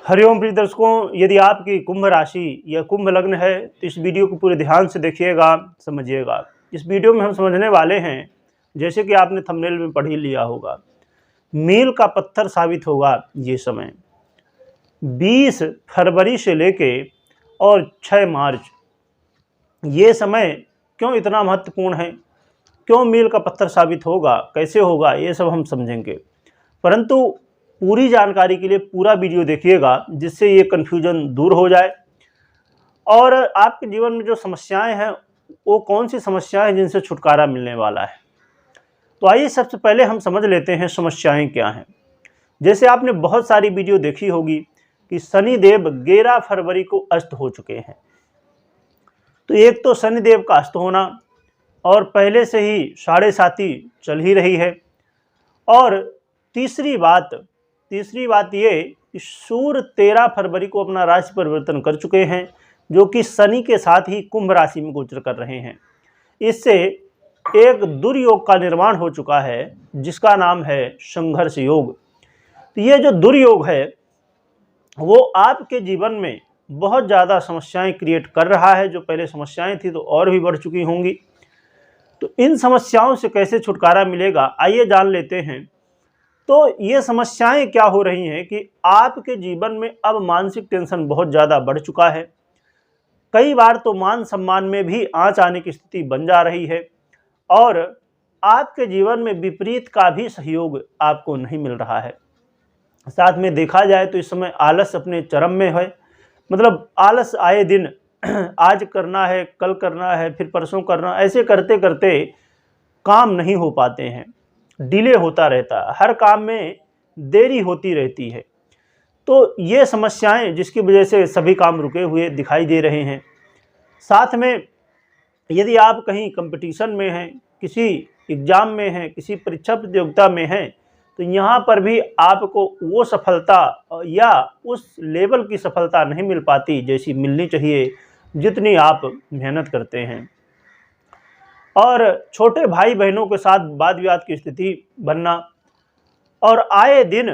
हरिओम प्रिय दर्शकों, यदि आपकी कुंभ राशि या कुंभ लग्न है तो इस वीडियो को पूरे ध्यान से देखिएगा, समझिएगा। इस वीडियो में हम समझने वाले हैं, जैसे कि आपने थंबनेल में पढ़ ही लिया होगा, मील का पत्थर साबित होगा ये समय 20 फरवरी से लेके और 6 मार्च। ये समय क्यों इतना महत्वपूर्ण है, क्यों मील का पत्थर साबित होगा, कैसे होगा, ये सब हम समझेंगे। परंतु पूरी जानकारी के लिए पूरा वीडियो देखिएगा, जिससे ये कन्फ्यूजन दूर हो जाए और आपके जीवन में जो समस्याएं हैं वो कौन सी समस्याएं हैं जिनसे छुटकारा मिलने वाला है। तो आइए सबसे पहले हम समझ लेते हैं समस्याएं क्या हैं। जैसे आपने बहुत सारी वीडियो देखी होगी कि शनिदेव 11 फरवरी को अस्त हो चुके हैं। तो एक तो शनिदेव का अस्त होना, और पहले से ही 7.5 चल ही रही है। और तीसरी बात ये कि सूर्य 13 फरवरी को अपना राशि परिवर्तन कर चुके हैं, जो कि शनि के साथ ही कुंभ राशि में गोचर कर रहे हैं। इससे एक दुर्योग का निर्माण हो चुका है, जिसका नाम है संघर्ष योग। तो ये जो दुर्योग है वो आपके जीवन में बहुत ज़्यादा समस्याएं क्रिएट कर रहा है। जो पहले समस्याएं थी तो और भी बढ़ चुकी होंगी। तो इन समस्याओं से कैसे छुटकारा मिलेगा, आइए जान लेते हैं। तो ये समस्याएं क्या हो रही हैं कि आपके जीवन में अब मानसिक टेंशन बहुत ज़्यादा बढ़ चुका है। कई बार तो मान सम्मान में भी आंच आने की स्थिति बन जा रही है, और आपके जीवन में विपरीत का भी सहयोग आपको नहीं मिल रहा है। साथ में देखा जाए तो इस समय आलस अपने चरम में है। मतलब आलस आए दिन आज करना है, कल करना है, फिर परसों करना, ऐसे करते करते काम नहीं हो पाते हैं, डिले होता रहता है, हर काम में देरी होती रहती है। तो ये समस्याएं जिसकी वजह से सभी काम रुके हुए दिखाई दे रहे हैं। साथ में यदि आप कहीं कंपटीशन में हैं, किसी एग्ज़ाम में हैं, किसी परीक्षा प्रतियोगिता में हैं, तो यहाँ पर भी आपको वो सफलता या उस लेवल की सफलता नहीं मिल पाती जैसी मिलनी चाहिए, जितनी आप मेहनत करते हैं। और छोटे भाई बहनों के साथ वाद विवाद की स्थिति बनना, और आए दिन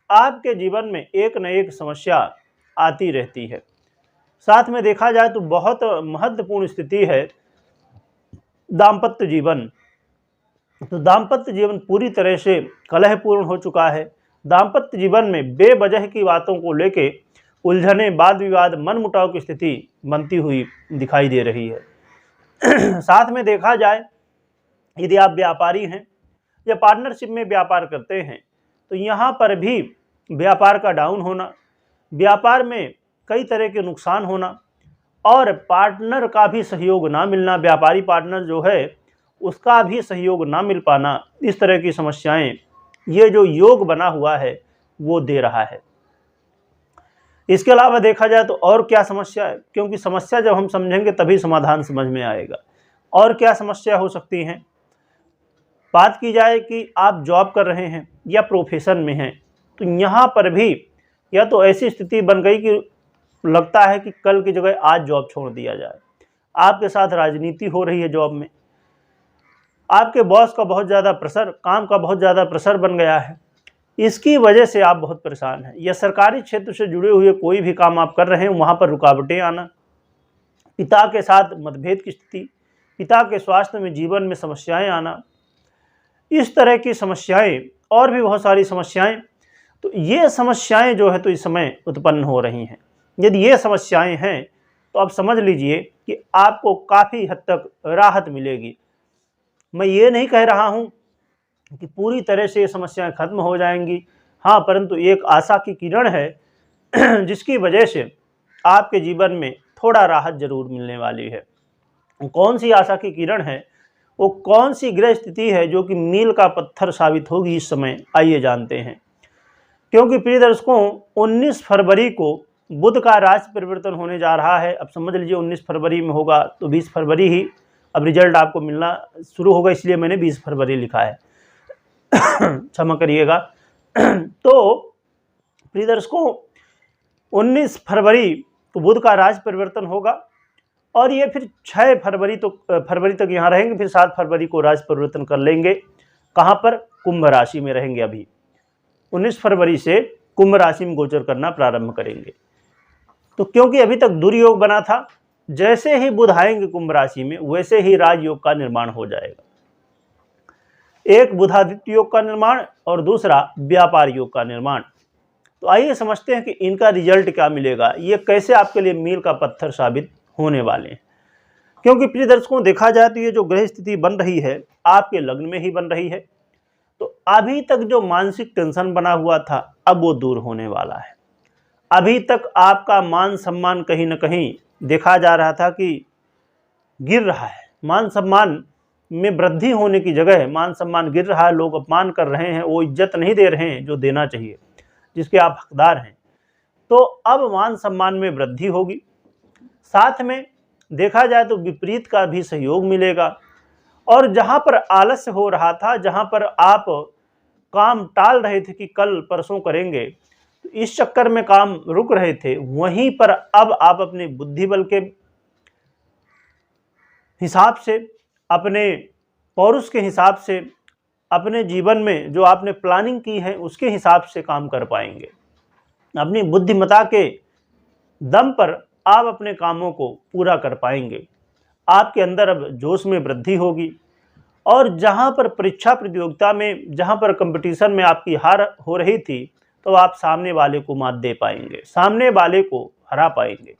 आपके जीवन में एक न एक समस्या आती रहती है। साथ में देखा जाए तो बहुत महत्वपूर्ण स्थिति है दाम्पत्य जीवन। तो दाम्पत्य जीवन पूरी तरह से कलहपूर्ण हो चुका है। दाम्पत्य जीवन में बेवजह की बातों को लेके उलझने, वाद विवाद, मनमुटाव की स्थिति बनती हुई दिखाई दे रही है। साथ में देखा जाए, यदि आप व्यापारी हैं या पार्टनरशिप में व्यापार करते हैं, तो यहाँ पर भी व्यापार का डाउन होना, व्यापार में कई तरह के नुकसान होना, और पार्टनर का भी सहयोग ना मिलना, व्यापारी पार्टनर जो है उसका भी सहयोग ना मिल पाना, इस तरह की समस्याएं ये जो योग बना हुआ है वो दे रहा है। इसके अलावा देखा जाए तो और क्या समस्या है, क्योंकि समस्या जब हम समझेंगे तभी समाधान समझ में आएगा। और क्या समस्या हो सकती हैं, बात की जाए कि आप जॉब कर रहे हैं या प्रोफेशन में हैं, तो यहाँ पर भी या तो ऐसी स्थिति बन गई कि लगता है कि कल की जगह आज जॉब छोड़ दिया जाए। आपके साथ राजनीति हो रही है जॉब में, आपके बॉस का बहुत ज़्यादा प्रेशर, काम का बहुत ज़्यादा प्रेशर बन गया है, इसकी वजह से आप बहुत परेशान हैं। या सरकारी क्षेत्र से जुड़े हुए कोई भी काम आप कर रहे हैं, वहाँ पर रुकावटें आना, पिता के साथ मतभेद की स्थिति, पिता के स्वास्थ्य में, जीवन में समस्याएं आना, इस तरह की समस्याएं और भी बहुत सारी समस्याएं। तो ये समस्याएं जो है तो इस समय उत्पन्न हो रही हैं। यदि ये समस्याएं हैं तो आप समझ लीजिए कि आपको काफ़ी हद तक राहत मिलेगी। मैं ये नहीं कह रहा हूँ कि पूरी तरह से ये समस्याएं खत्म हो जाएंगी, हाँ, परंतु एक आशा की किरण है जिसकी वजह से आपके जीवन में थोड़ा राहत जरूर मिलने वाली है। कौन सी आशा की किरण है, वो कौन सी ग्रह स्थिति है जो कि मील का पत्थर साबित होगी इस समय, आइए जानते हैं। क्योंकि प्रिय दर्शकों, 19 फरवरी को बुध का राशि परिवर्तन होने जा रहा है। अब समझ लीजिए 19 फरवरी में होगा तो 20 फरवरी ही अब रिजल्ट आपको मिलना शुरू होगा, इसलिए मैंने 20 फरवरी लिखा है, क्षमा करिएगा। तो प्रिय दर्शकों, 19 फरवरी को बुध का राशि परिवर्तन होगा, और ये फिर 6 फरवरी तक यहाँ रहेंगे, फिर 7 फरवरी को राशि परिवर्तन कर लेंगे। कहाँ पर? कुंभ राशि में रहेंगे। अभी 19 फरवरी से कुंभ राशि में गोचर करना प्रारंभ करेंगे। तो क्योंकि अभी तक दुर्योग बना था, जैसे ही बुध आएंगे कुंभ राशि में वैसे ही राजयोग का निर्माण हो जाएगा। एक बुधादित्य योग का निर्माण और दूसरा व्यापार योग का निर्माण। तो आइए समझते हैं कि इनका रिजल्ट क्या मिलेगा, ये कैसे आपके लिए मील का पत्थर साबित होने वाले हैं। क्योंकि प्रिय दर्शकों, देखा जाए तो ये जो ग्रह स्थिति बन रही है आपके लग्न में ही बन रही है। तो अभी तक जो मानसिक टेंशन बना हुआ था अब वो दूर होने वाला है। अभी तक आपका मान सम्मान कहीं ना कहीं देखा जा रहा था कि गिर रहा है, मान सम्मान में वृद्धि होने की जगह मान सम्मान गिर रहा है, लोग अपमान कर रहे हैं, वो इज्जत नहीं दे रहे हैं जो देना चाहिए, जिसके आप हकदार हैं। तो अब मान सम्मान में वृद्धि होगी। साथ में देखा जाए तो विपरीत का भी सहयोग मिलेगा, और जहां पर आलस्य हो रहा था, जहां पर आप काम टाल रहे थे कि कल परसों करेंगे, तो इस चक्कर में काम रुक रहे थे, वहीं पर अब आप अपने बुद्धि बल के हिसाब से, अपने पौरुष के हिसाब से, अपने जीवन में जो आपने प्लानिंग की है उसके हिसाब से काम कर पाएंगे। अपनी बुद्धिमत्ता के दम पर आप अपने कामों को पूरा कर पाएंगे। आपके अंदर अब जोश में वृद्धि होगी, और जहां पर परीक्षा प्रतियोगिता में, जहां पर कंपटीशन में आपकी हार हो रही थी, तो आप सामने वाले को मात दे पाएंगे, सामने वाले को हरा पाएंगे।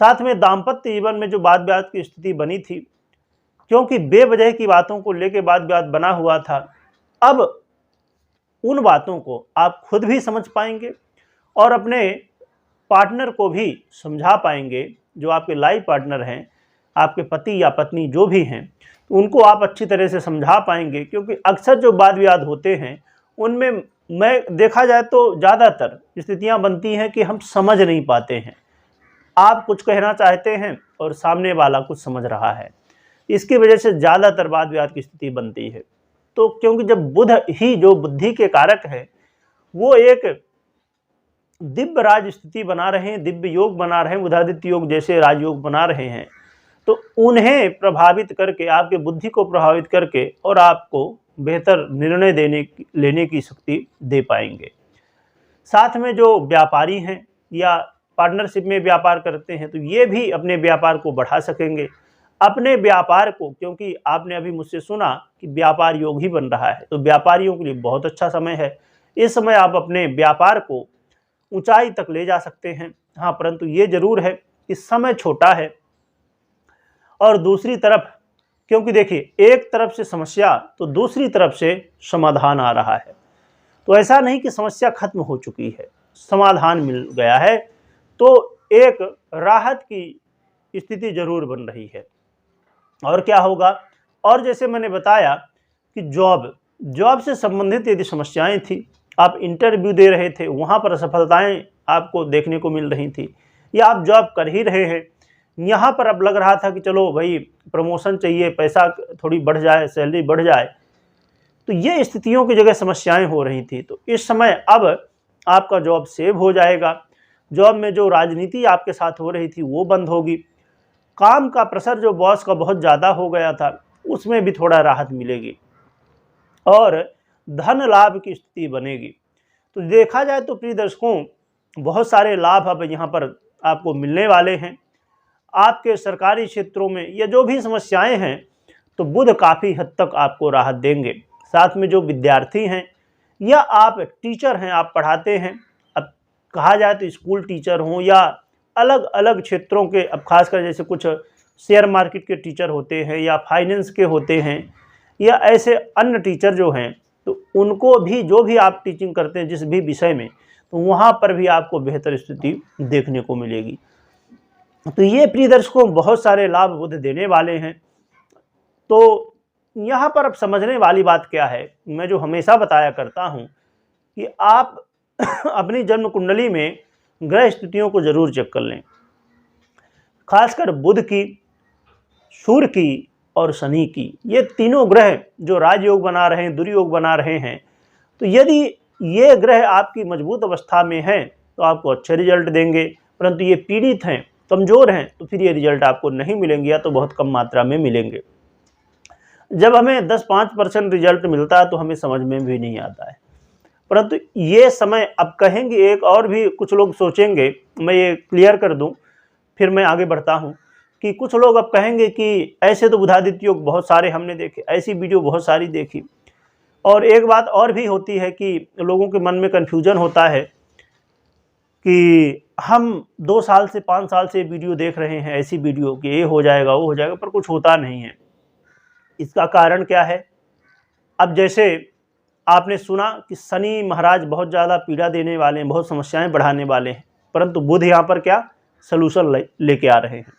साथ में दाम्पत्य जीवन में जो वाद विवाद की स्थिति बनी थी, क्योंकि बेवजह की बातों को लेकर वाद विवाद बना हुआ था, अब उन बातों को आप खुद भी समझ पाएंगे और अपने पार्टनर को भी समझा पाएंगे। जो आपके लाइफ पार्टनर हैं, आपके पति या पत्नी जो भी हैं, तो उनको आप अच्छी तरह से समझा पाएंगे। क्योंकि अक्सर जो वाद विवाद होते हैं उनमें मैं देखा जाए तो ज़्यादातर स्थितियां बनती हैं कि हम समझ नहीं पाते हैं। आप कुछ कहना चाहते हैं और सामने वाला कुछ समझ रहा है, इसकी वजह से ज़्यादातर वाद विवाद की स्थिति बनती है। तो क्योंकि जब बुध ही जो बुद्धि के कारक है, वो एक दिव्य राज स्थिति बना रहे हैं, दिव्य योग बना रहे हैं, बुधादित्य योग जैसे राजयोग बना रहे हैं, तो उन्हें प्रभावित करके, आपके बुद्धि को प्रभावित करके और आपको बेहतर निर्णय लेने की शक्ति दे पाएंगे। साथ में जो व्यापारी हैं या पार्टनरशिप में व्यापार करते हैं, तो ये भी अपने व्यापार को बढ़ा सकेंगे। अपने व्यापार को, क्योंकि आपने अभी मुझसे सुना कि व्यापार योग ही बन रहा है, तो व्यापारियों के लिए बहुत अच्छा समय है। इस समय आप अपने व्यापार को ऊंचाई तक ले जा सकते हैं। हाँ, परंतु ये जरूर है कि समय छोटा है, और दूसरी तरफ, क्योंकि देखिए एक तरफ से समस्या तो दूसरी तरफ से समाधान आ रहा है। तो ऐसा नहीं कि समस्या खत्म हो चुकी है, समाधान मिल गया है, तो एक राहत की स्थिति जरूर बन रही है। और क्या होगा, और जैसे मैंने बताया कि जॉब से संबंधित यदि समस्याएं थी, आप इंटरव्यू दे रहे थे, वहाँ पर असफलताएं आपको देखने को मिल रही थी, या आप जॉब कर ही रहे हैं, यहाँ पर अब लग रहा था कि चलो भाई प्रमोशन चाहिए, पैसा थोड़ी बढ़ जाए, सैलरी बढ़ जाए, तो ये स्थितियों की जगह समस्याएं हो रही थी। तो इस समय अब आपका जॉब सेव हो जाएगा। जॉब में जो राजनीति आपके साथ हो रही थी वो बंद होगी। काम का प्रेशर जो बॉस का बहुत ज़्यादा हो गया था, उसमें भी थोड़ा राहत मिलेगी, और धन लाभ की स्थिति बनेगी। तो देखा जाए तो प्रिय दर्शकों, बहुत सारे लाभ अब यहाँ पर आपको मिलने वाले हैं। आपके सरकारी क्षेत्रों में या जो भी समस्याएं हैं, तो बुध काफ़ी हद तक आपको राहत देंगे। साथ में जो विद्यार्थी हैं या आप टीचर हैं, आप पढ़ाते हैं, अब कहा जाए तो स्कूल टीचर हों या अलग अलग क्षेत्रों के, अब खासकर जैसे कुछ शेयर मार्केट के टीचर होते हैं या फाइनेंस के होते हैं या ऐसे अन्य टीचर जो हैं, तो उनको भी, जो भी आप टीचिंग करते हैं जिस भी विषय में, तो वहाँ पर भी आपको बेहतर स्थिति देखने को मिलेगी। तो ये प्रिय दर्शकों बहुत सारे लाभ बुध देने वाले हैं। तो यहाँ पर अब समझने वाली बात क्या है, मैं जो हमेशा बताया करता हूँ कि आप अपनी जन्म कुंडली में ग्रह स्थितियों को जरूर चेक कर लें, खासकर बुध की, सूर्य की और शनि की। ये तीनों ग्रह जो राजयोग बना रहे हैं, दुर्योग बना रहे हैं, तो यदि ये ग्रह आपकी मजबूत अवस्था में हैं तो आपको अच्छे रिजल्ट देंगे, परंतु ये पीड़ित हैं, कमज़ोर हैं, तो फिर ये रिजल्ट आपको नहीं मिलेंगे या तो बहुत कम मात्रा में मिलेंगे। जब हमें 10-5% रिजल्ट मिलता है तो हमें समझ में भी नहीं आता है, परंतु ये समय अब कहेंगे, एक और भी कुछ लोग सोचेंगे, मैं ये क्लियर कर दूं फिर मैं आगे बढ़ता हूं, कि कुछ लोग अब कहेंगे कि ऐसे तो बुधादित्य योग बहुत सारे हमने देखे, ऐसी वीडियो बहुत सारी देखी। और एक बात और भी होती है कि लोगों के मन में कन्फ्यूजन होता है कि हम 2 साल से 5 साल से वीडियो देख रहे हैं, ऐसी वीडियो कि ये हो जाएगा वो हो जाएगा, पर कुछ होता नहीं है। इसका कारण क्या है? अब जैसे आपने सुना कि शनि महाराज बहुत ज़्यादा पीड़ा देने वाले हैं, बहुत समस्याएं बढ़ाने वाले हैं, परंतु बुध यहाँ पर क्या सलूशन लेके आ रहे हैं।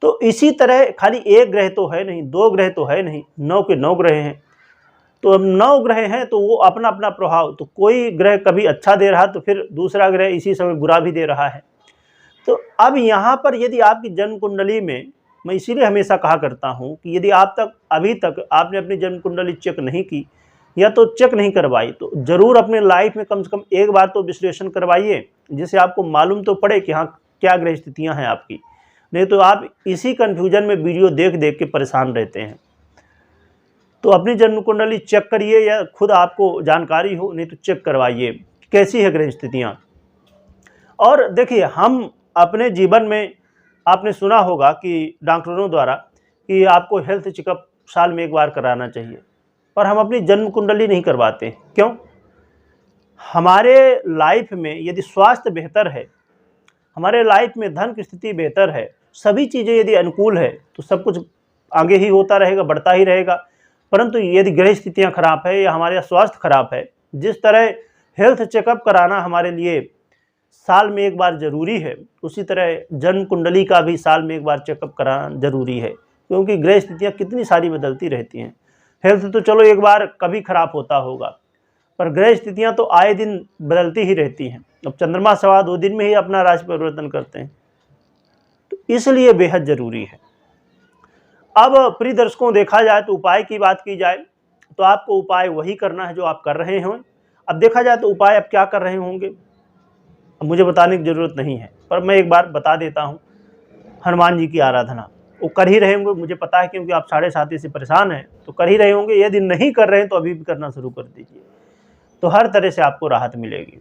तो इसी तरह खाली एक ग्रह तो है नहीं, 2 ग्रह तो है नहीं, 9 के 9 ग्रह हैं। तो अब 9 ग्रह हैं तो वो अपना अपना प्रभाव, तो कोई ग्रह कभी अच्छा दे रहा तो फिर दूसरा ग्रह इसी समय बुरा भी दे रहा है। तो अब यहाँ पर यदि आपकी जन्म कुंडली में, मैं इसीलिए हमेशा कहा करता हूँ कि यदि अभी तक आपने अपनी जन्म कुंडली चेक नहीं की या तो चेक नहीं करवाई, तो ज़रूर अपने लाइफ में कम से कम एक बार तो विश्लेषण करवाइए, जिससे आपको मालूम तो पड़े कि हाँ क्या ग्रह स्थितियाँ हैं आपकी। नहीं तो आप इसी कन्फ्यूजन में वीडियो देख देख के परेशान रहते हैं। तो अपनी जन्म कुंडली चेक करिए, या खुद आपको जानकारी हो नहीं तो चेक करवाइए कैसी है ग्रह स्थितियाँ। और देखिए, हम अपने जीवन में आपने सुना होगा कि डॉक्टरों द्वारा कि आपको हेल्थ चेकअप साल में 1 बार कराना चाहिए, पर हम अपनी जन्म कुंडली नहीं करवाते। क्यों? हमारे लाइफ में यदि स्वास्थ्य बेहतर है, हमारे लाइफ में धन की स्थिति बेहतर है, सभी चीज़ें यदि अनुकूल है, तो सब कुछ आगे ही होता रहेगा, बढ़ता ही रहेगा। परंतु यदि ग्रह स्थितियाँ खराब है या हमारे स्वास्थ्य खराब है, जिस तरह हेल्थ चेकअप कराना हमारे लिए साल में 1 बार जरूरी है, उसी तरह जन्म कुंडली का भी साल में 1 बार चेकअप कराना जरूरी है। क्योंकि ग्रह स्थितियाँ कितनी सारी बदलती रहती हैं। हेल्थ तो चलो एक बार कभी खराब होता होगा, पर ग्रह स्थितियाँ तो आए दिन बदलती ही रहती हैं। अब चंद्रमा सवा 2 दिन में ही अपना राशि परिवर्तन करते हैं, तो इसलिए बेहद जरूरी है। अब प्रिय दर्शकों, देखा जाए तो उपाय की बात की जाए तो आपको उपाय वही करना है जो आप कर रहे हों। अब देखा जाए तो उपाय आप क्या कर रहे होंगे, अब मुझे बताने की ज़रूरत नहीं है, पर मैं एक बार बता देता हूँ। हनुमान जी की आराधना वो कर ही रहे होंगे, मुझे पता है, क्योंकि आप 7.5 से परेशान हैं तो कर ही रहे होंगे। यदि नहीं कर रहे हैं तो अभी भी करना शुरू कर दीजिए, तो हर तरह से आपको राहत मिलेगी।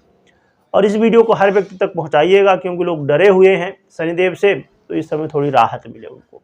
और इस वीडियो को हर व्यक्ति तक पहुँचाइएगा, क्योंकि लोग डरे हुए हैं शनिदेव से, तो इस समय थोड़ी राहत मिले उनको।